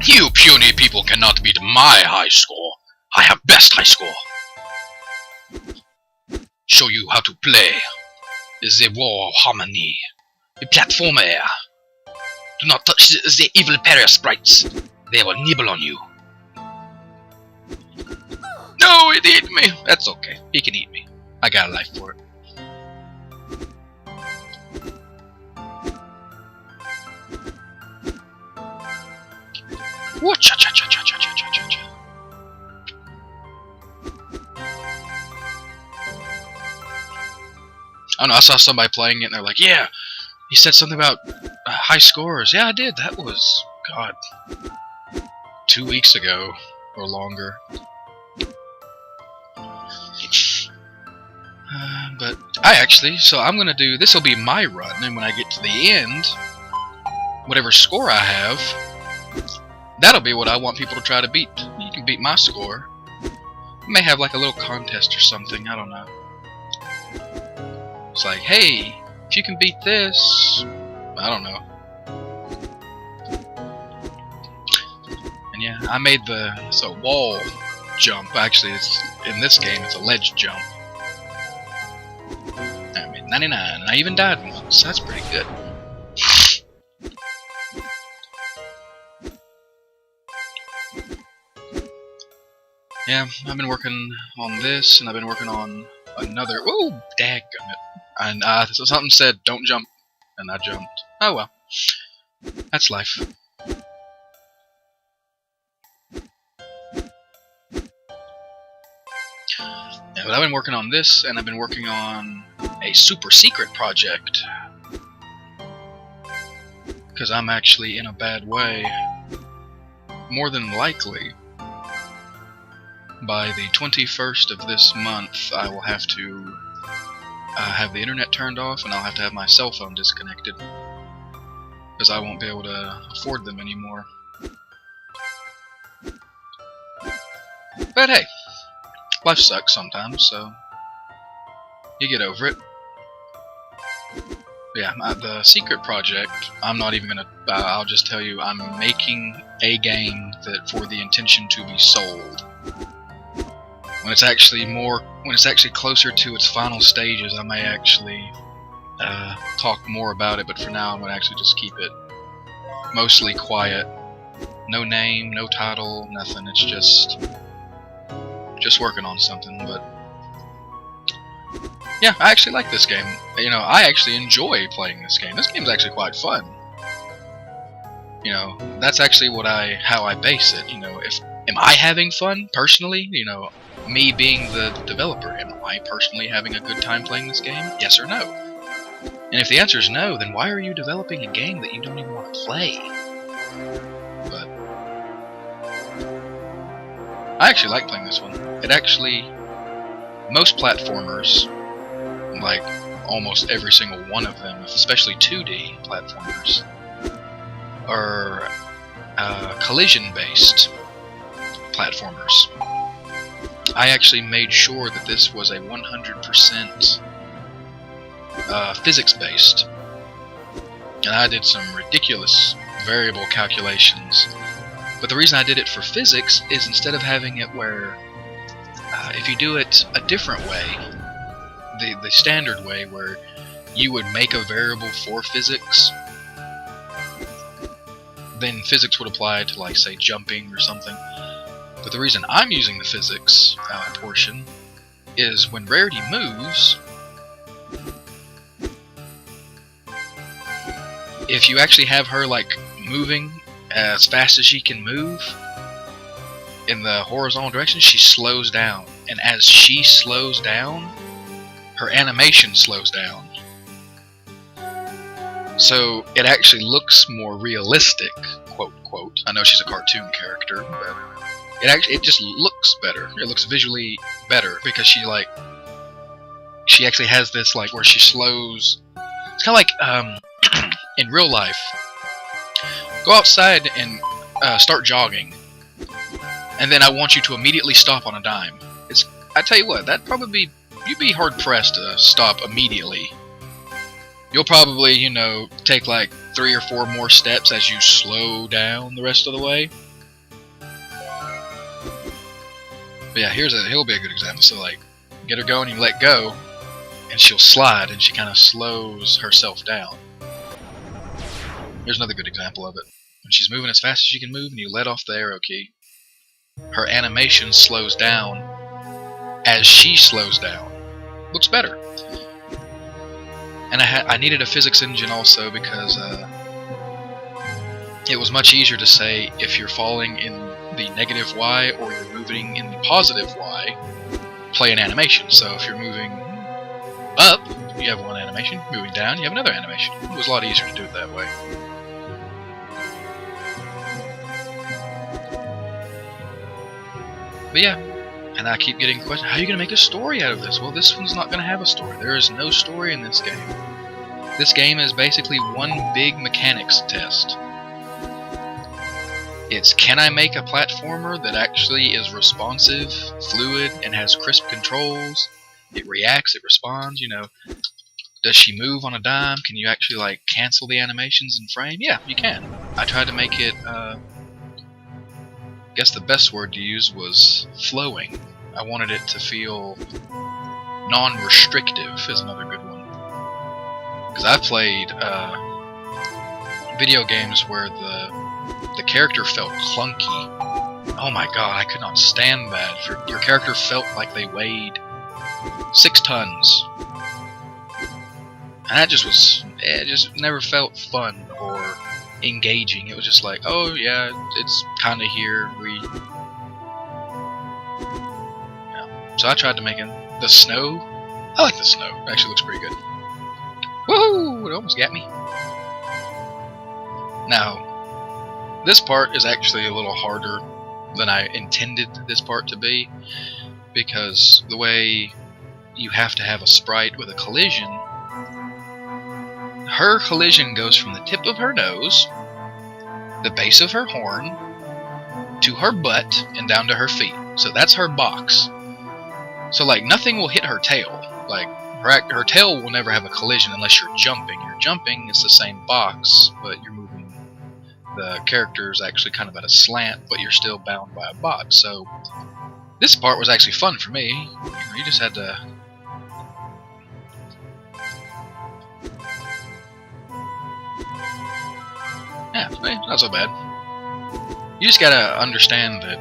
You puny people cannot beat my high score. I have best high score. Show you how to play the WoH Harmony, the platformer. Do not touch the evil para sprites. They will nibble on you. No, it ate me. That's okay. He can eat me. I got a life for it. Whoa, cha cha cha cha cha cha cha cha cha. I don't know, I saw somebody playing it and they're like, yeah, he said something about high scores. Yeah, I did. That was, God, 2 weeks ago or longer. But I actually, so I'm going to do, this will be my run, and when I get to the end, whatever score I have, that'll be what I want people to try to beat. You can beat my score. I may have like a little contest or something, I don't know. It's like, hey, if you can beat this, I don't know. And yeah, I made it's a wall jump. Actually, it's in this game, it's a ledge jump. I made 99, and I even died once. That's pretty good. Yeah, I've been working on this, and I've been working on another. Oh, dadgummit. And so something said, don't jump, and I jumped. Oh well. That's life. Yeah, but I've been working on this, and I've been working on a super secret project. Because I'm actually in a bad way. More than likely, by the 21st of this month, I will have to have the internet turned off, and I'll have to have my cell phone disconnected. Because I won't be able to afford them anymore. But hey, life sucks sometimes, so you get over it. Yeah, the secret project, I'm not even gonna, I'll just tell you, I'm making a game that for the intention to be sold. When it's actually closer to its final stages, I may actually talk more about it, but for now I'm gonna actually just keep it mostly quiet. No name, no title, nothing, it's just working on something, but yeah, I actually like this game. You know, I actually enjoy playing this game. This game's actually quite fun. You know, that's actually how I base it. You know, am I having fun personally? You know, me being the developer, am I personally having a good time playing this game? Yes or no? And if the answer is no, then why are you developing a game that you don't even want to play? But I actually like playing this one. It actually, most platformers, like almost every single one of them, especially 2D platformers, are collision-based platformers. I actually made sure that this was a 100% physics-based, and I did some ridiculous variable calculations. But the reason I did it for physics is instead of having it where if you do it a different way, the standard way where you would make a variable for physics, then physics would apply to, like, say, jumping or something. But the reason I'm using the physics portion is when Rarity moves, if you actually have her, like, moving as fast as she can move in the horizontal direction, she slows down. And as she slows down, her animation slows down. So it actually looks more realistic, quote, quote. I know she's a cartoon character, but it just looks better. It looks visually better because she actually has this, like, where she slows. It's kind of like in real life. Go outside and start jogging, and then I want you to immediately stop on a dime. I tell you what, you'd be hard pressed to stop immediately. You'll probably, you know, take like 3 or 4 more steps as you slow down the rest of the way. But yeah, he'll be a good example. So like, get her going, you let go, and she'll slide, and she kind of slows herself down. Here's another good example of it. When she's moving as fast as she can move, and you let off the arrow key, her animation slows down as she slows down. Looks better. And I needed a physics engine also because it was much easier to say if you're falling in the negative Y or you're moving in the positive Y, play an animation. So if you're moving up, you have one animation. Moving down, you have another animation. It was a lot easier to do it that way. But yeah, and I keep getting questions, how are you going to make a story out of this? Well, this one's not going to have a story. There is no story in this game. This game is basically one big mechanics test. It's, can I make a platformer that actually is responsive, fluid, and has crisp controls? It reacts, it responds, you know. Does she move on a dime? Can you actually, like, cancel the animations in frame? Yeah, you can. I tried to make it, I guess the best word to use was flowing. I wanted it to feel non-restrictive is another good one. Because I've played video games where the character felt clunky. Oh my god, I could not stand that. Your character felt like they weighed 6 tons. And that just was, it just never felt fun or engaging. It was just like, oh yeah, it's kinda here, yeah. So I tried to make it, the snow, I like the snow, it actually looks pretty good. Woohoo! It almost got me. Now, this part is actually a little harder than I intended this part to be, because the way you have to have a sprite with a collision, her collision goes from the tip of her nose, the base of her horn, to her butt, and down to her feet. So that's her box. So like, nothing will hit her tail. Like, her tail will never have a collision unless you're jumping. You're jumping, it's the same box, but you're moving. The character is actually kind of at a slant, but you're still bound by a box. So this part was actually fun for me. You know, you just had to... Yeah, not so bad. You just gotta understand that,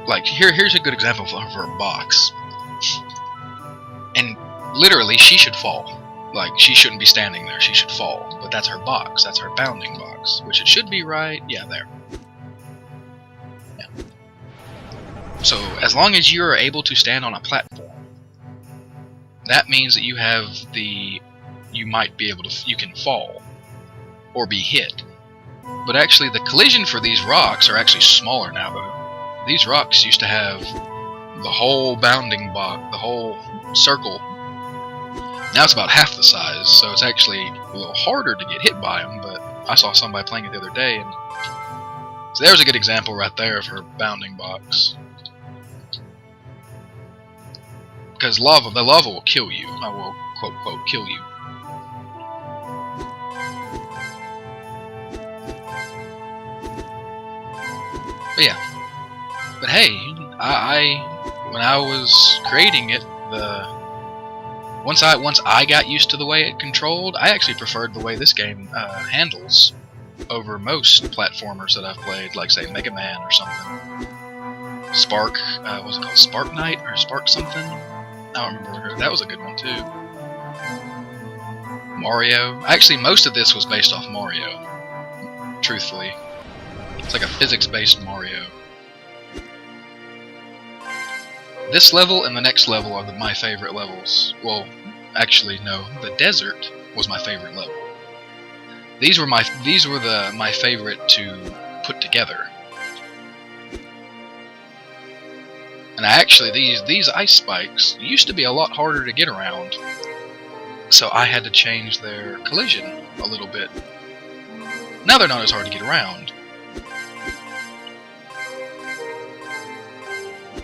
like, here's a good example of her box. And literally, she should fall. Like, she shouldn't be standing there, she should fall. But that's her box, that's her bounding box. Which it should be right, yeah, there. Yeah. So, as long as you are able to stand on a platform, that means that you have the... you might be able to... you can fall. Or be hit. But actually, the collision for these rocks are actually smaller now, though. These rocks used to have the whole bounding box, the whole circle. Now it's about half the size, so it's actually a little harder to get hit by them, but I saw somebody playing it the other day, and so there's a good example right there of her bounding box. Because the lava will kill you. I will, quote, quote, kill you. But yeah. But hey, when I was creating it, once I got used to the way it controlled, I actually preferred the way this game handles over most platformers that I've played, like say Mega Man or something. Spark, what was it called? Spark Knight or Spark something? I don't remember. That was a good one too. Mario. Actually, most of this was based off Mario. Truthfully, it's like a physics-based Mario. This level and the next level are my favorite levels. Well, actually, no. The desert was my favorite level. These were my favorite to put together. And actually, these ice spikes used to be a lot harder to get around, so I had to change their collision a little bit. Now they're not as hard to get around.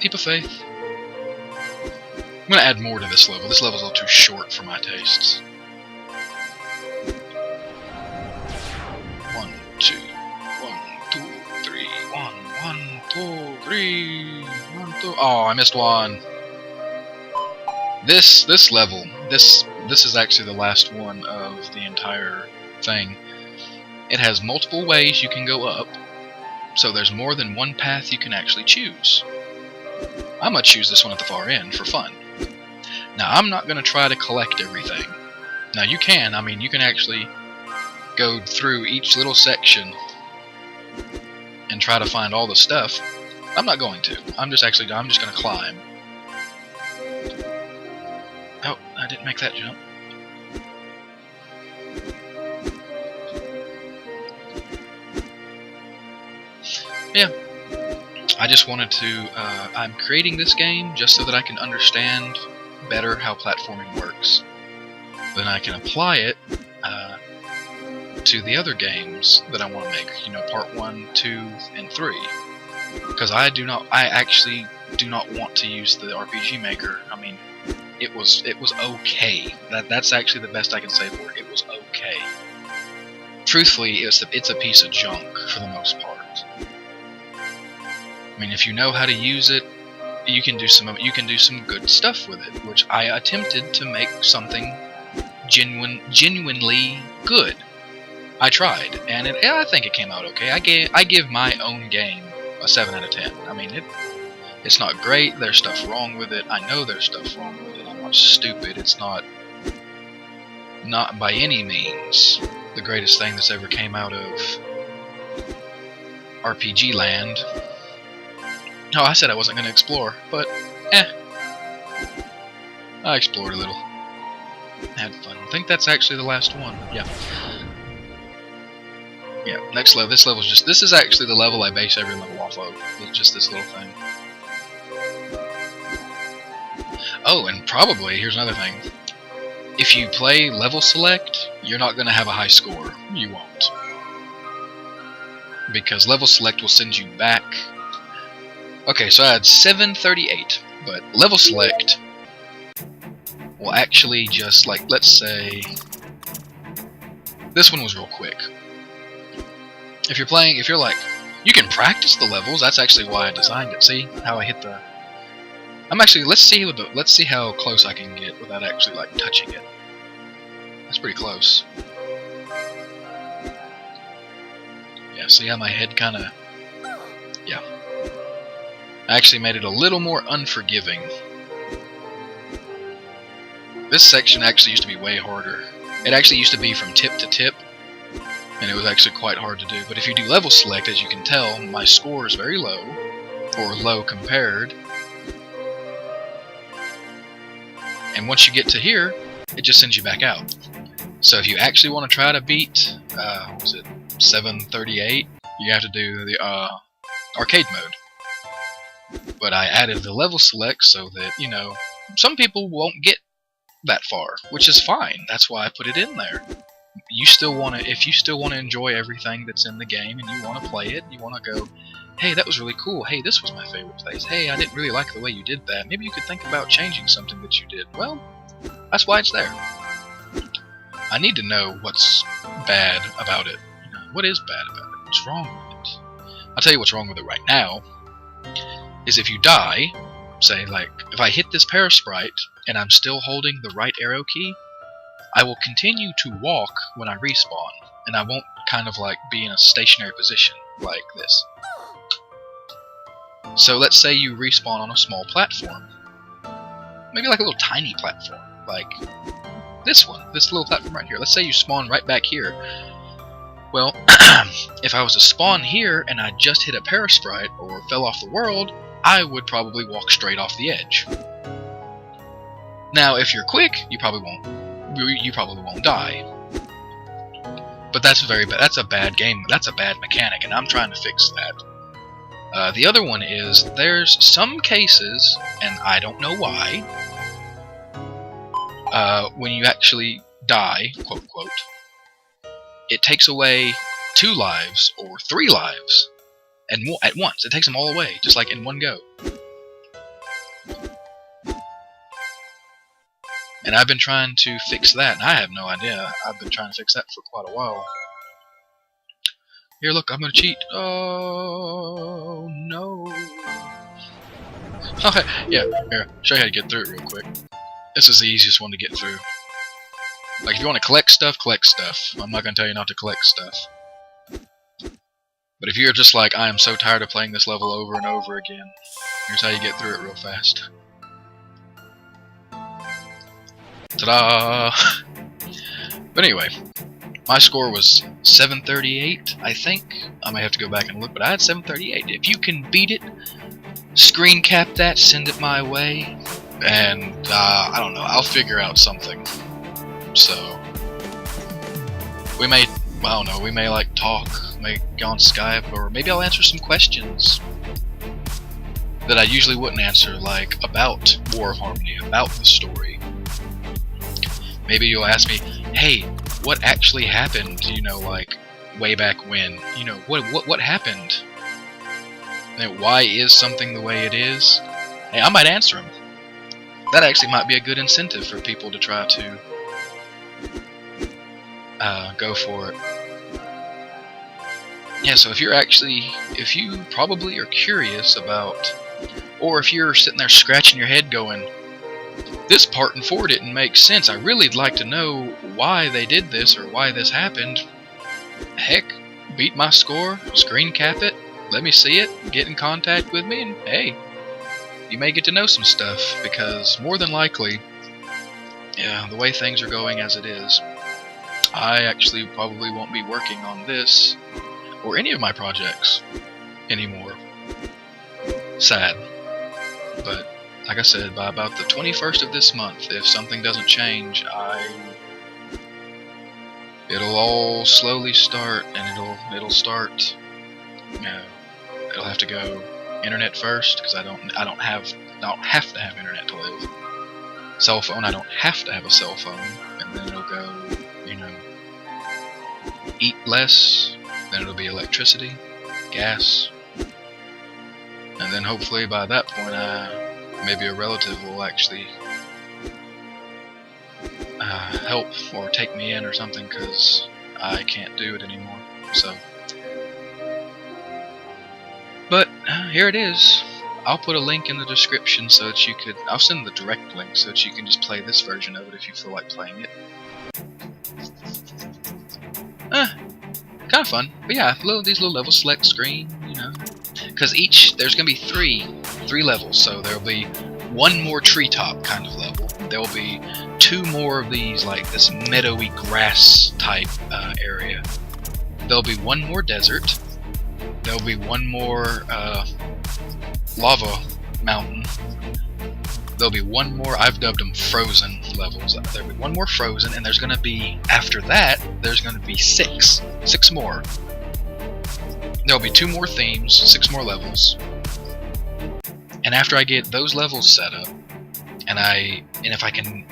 Leap of faith. I'm gonna add more to this level. This level's a little too short for my tastes. 1, 2, 1, 2, 3, 1, 1, 2, 4, 3, 1, 2. Oh, I missed one. This level, this is actually the last one of the entire thing. It has multiple ways you can go up, so there's more than one path you can actually choose. I'm gonna choose this one at the far end for fun. Now, I'm not gonna try to collect everything. Now, you can. I mean, you can actually go through each little section and try to find all the stuff. I'm not going to. I'm just gonna climb. Oh, I didn't make that jump. Yeah. I just wanted to, I'm creating this game just so that I can understand better how platforming works. Then I can apply it to the other games that I want to make, you know, part 1, 2, and 3. Because I actually do not want to use the RPG Maker. I mean, it was okay. That's actually the best I can say for it. It was okay. Truthfully, it's a piece of junk for the most part. I mean, if you know how to use it, you can do some good stuff with it, which I attempted to make something genuinely good. I tried, and I think it came out okay. I give my own game a 7 out of 10. I mean, it's not great. There's stuff wrong with it. I know there's stuff wrong with it. I'm not stupid. It's not by any means the greatest thing that's ever came out of RPG land. Oh, I said I wasn't going to explore, but I explored a little. Had fun. I think that's actually the last one. Yeah. Yeah, next level. This is actually the level I base every level off of. It's just this little thing. Oh, and probably, here's another thing. If you play level select, you're not going to have a high score. You won't. Because level select will send you back. Okay, so I had 738, but level select will actually just, like, let's say... This one was real quick. If you're like, you can practice the levels, that's actually why I designed it. See how I hit the... let's see how close I can get without actually, like, touching it. That's pretty close. Yeah, see how my head kinda... Yeah. I actually made it a little more unforgiving. This section actually used to be way harder. It actually used to be from tip to tip, and it was actually quite hard to do. But if you do level select, as you can tell, my score is very low, or low compared. And once you get to here, it just sends you back out. So if you actually want to try to beat, what was it, 738, you have to do the arcade mode. But I added the level select so that, you know, some people won't get that far, which is fine. That's why I put it in there. If you still want to enjoy everything that's in the game and you want to play it, you want to go, hey, that was really cool. Hey, this was my favorite place. Hey, I didn't really like the way you did that. Maybe you could think about changing something that you did. Well, that's why it's there. I need to know what's bad about it. You know, what is bad about it? What's wrong with it? I'll tell you what's wrong with it right now. Is if you die, say, like, if I hit this Parasprite and I'm still holding the right arrow key, I will continue to walk when I respawn, and I won't kind of like be in a stationary position like this. So let's say you respawn on a small platform. Maybe like a little tiny platform, like this one, this little platform right here. Let's say you spawn right back here. Well, if I was to spawn here and I just hit a Parasprite or fell off the world, I would probably walk straight off the edge. Now, if you're quick, you probably won't die. But that's that's a bad game. That's a bad mechanic, and I'm trying to fix that. The other one is there's some cases, and I don't know why, when you actually die, quote quote, it takes away 2 lives or 3 lives, and at once. It takes them all away, just like in one go. And I've been trying to fix that, and I have no idea. I've been trying to fix that for quite a while. Here, look, I'm gonna cheat. Oh, no. Okay, yeah, here, show you how to get through it real quick. This is the easiest one to get through. Like, if you want to collect stuff, collect stuff. I'm not going to tell you not to collect stuff. But if you're just like, I am so tired of playing this level over and over again, here's how you get through it real fast. Ta-da! But anyway, my score was 738, I think. I may have to go back and look, but I had 738. If you can beat it, screen cap that, send it my way, and I don't know, I'll figure out something. So we may, I don't know, we may like talk, may go on Skype, or maybe I'll answer some questions that I usually wouldn't answer, like about War of Harmony, about the story. Maybe you'll ask me, hey, what actually happened, you know, like way back when, you know, what happened? And why is something the way it is? Hey, I might answer them. That actually might be a good incentive for people to try to go for it. Yeah, so if you probably are curious about, or if you're sitting there scratching your head going, this part in 4 didn't make sense, I really'd like to know why they did this or why this happened, heck, beat my score, screen cap it, let me see it, get in contact with me, and hey, you may get to know some stuff, because more than likely, yeah, the way things are going as it is, I actually probably won't be working on this or any of my projects anymore. Sad. But like I said, by about the 21st of this month, if something doesn't change, it'll all slowly start, and it'll start, you know, it'll have to go internet first, because I don't have to have internet to live. Cell phone, I don't have to have a cell phone, and then it'll go, you know, eat less, then it'll be electricity, gas, and then hopefully by that point maybe a relative will actually help or take me in or something, because I can't do it anymore. So, but here it is. I'll put a link in the description so that you could, I'll send the direct link so that you can just play this version of it if you feel like playing it. Kind of fun, but yeah, these little levels, select screen, you know, because there's gonna be three levels, so there'll be one more treetop kind of level, there'll be 2 more of these, like this meadowy grass type area, there'll be 1 more desert, there'll be 1 more lava mountain, there'll be 1 more, I've dubbed them frozen levels, there'll be 1 more frozen, and there's gonna be, after that, there's gonna be 6 more. There'll be 2 more themes, 6 more levels, and after I get those levels set up, and if I can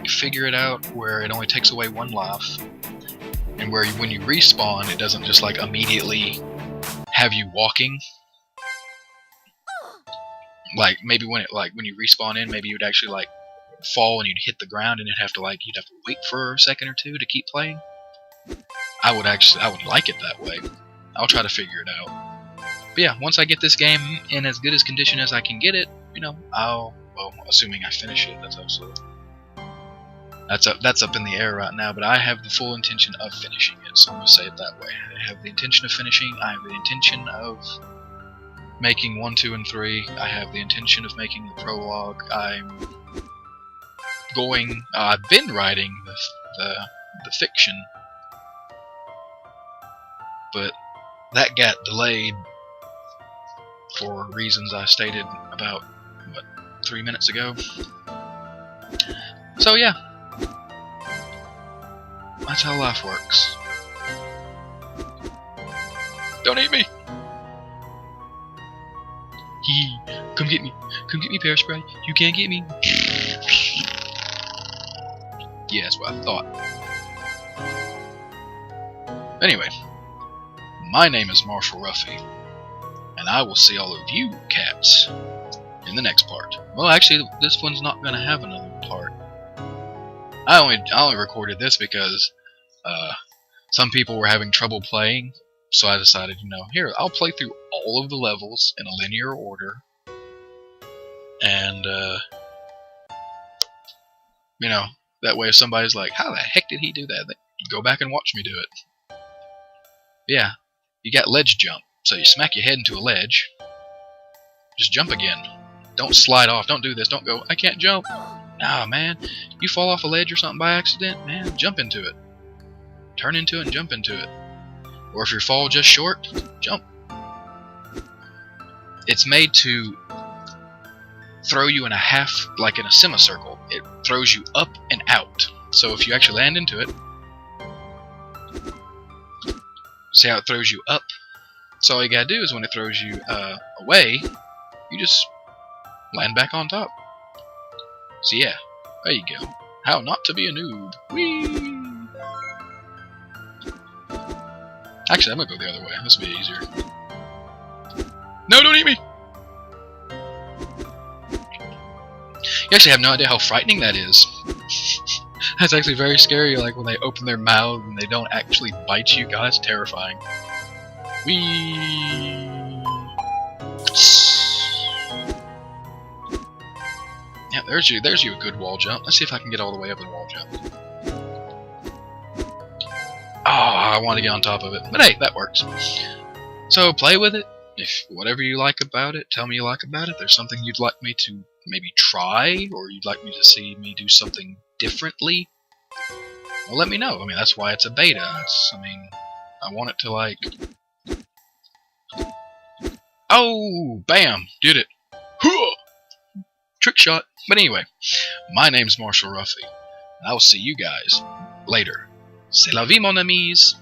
figure it out where it only takes away 1 life, and where when you respawn, it doesn't just like immediately have you walking. Like maybe when you respawn in, maybe you'd actually like fall and you'd hit the ground, and you'd have to wait for a second or 2 to keep playing. I would like it that way. I'll try to figure it out. But yeah, once I get this game in as good as condition as I can get it, you know, assuming I finish it, that's up in the air right now, but I have the full intention of finishing it, so I'm gonna say it that way. I have the intention of finishing, I have the intention of making 1, 2, and 3, I have the intention of making the prologue, I've been writing the fiction, but that got delayed for reasons I stated about, 3 minutes ago. So yeah, that's how life works. Don't eat me! Come get me, Pear Spray, you can't get me. Yeah, that's what I thought. Anyway, my name is Marshall Ruffy, and I will see all of you cats in the next part. Well, actually, this one's not going to have another part. I only recorded this because some people were having trouble playing, so I decided, you know, here, I'll play through all of the levels in a linear order, And, you know, that way if somebody's like, how the heck did he do that? You go back and watch me do it. Yeah, you got ledge jump. So you smack your head into a ledge. Just jump again. Don't slide off. Don't do this. Don't go, I can't jump. Nah, man. You fall off a ledge or something by accident, man, jump into it. Turn into it and jump into it. Or if your fall just short, jump. It's made to throw you in a half, like in a semicircle. It throws you up and out. So if you actually land into it, see how it throws you up? So all you gotta do is when it throws you away, you just land back on top. So yeah, there you go. How not to be a noob. Whee! Actually, I'm gonna go the other way. This will be easier. No, don't eat me! You actually have no idea how frightening that is. That's actually very scary, like when they open their mouth and they don't actually bite you. God, that's terrifying. Whee! Yeah, there's you a good wall jump. Let's see if I can get all the way up the wall jump. Oh, I want to get on top of it. But hey, that works. So play with it. If whatever you like about it, tell me you like about it. There's something you'd like me to maybe try, or you'd like me to see me do something differently, well, let me know. I mean, that's why it's a beta. I mean, I want it to like... Oh! Bam! Did it. Trick shot. But anyway, my name's Marshall Ruffy, and I will see you guys later. C'est la vie, mon amis!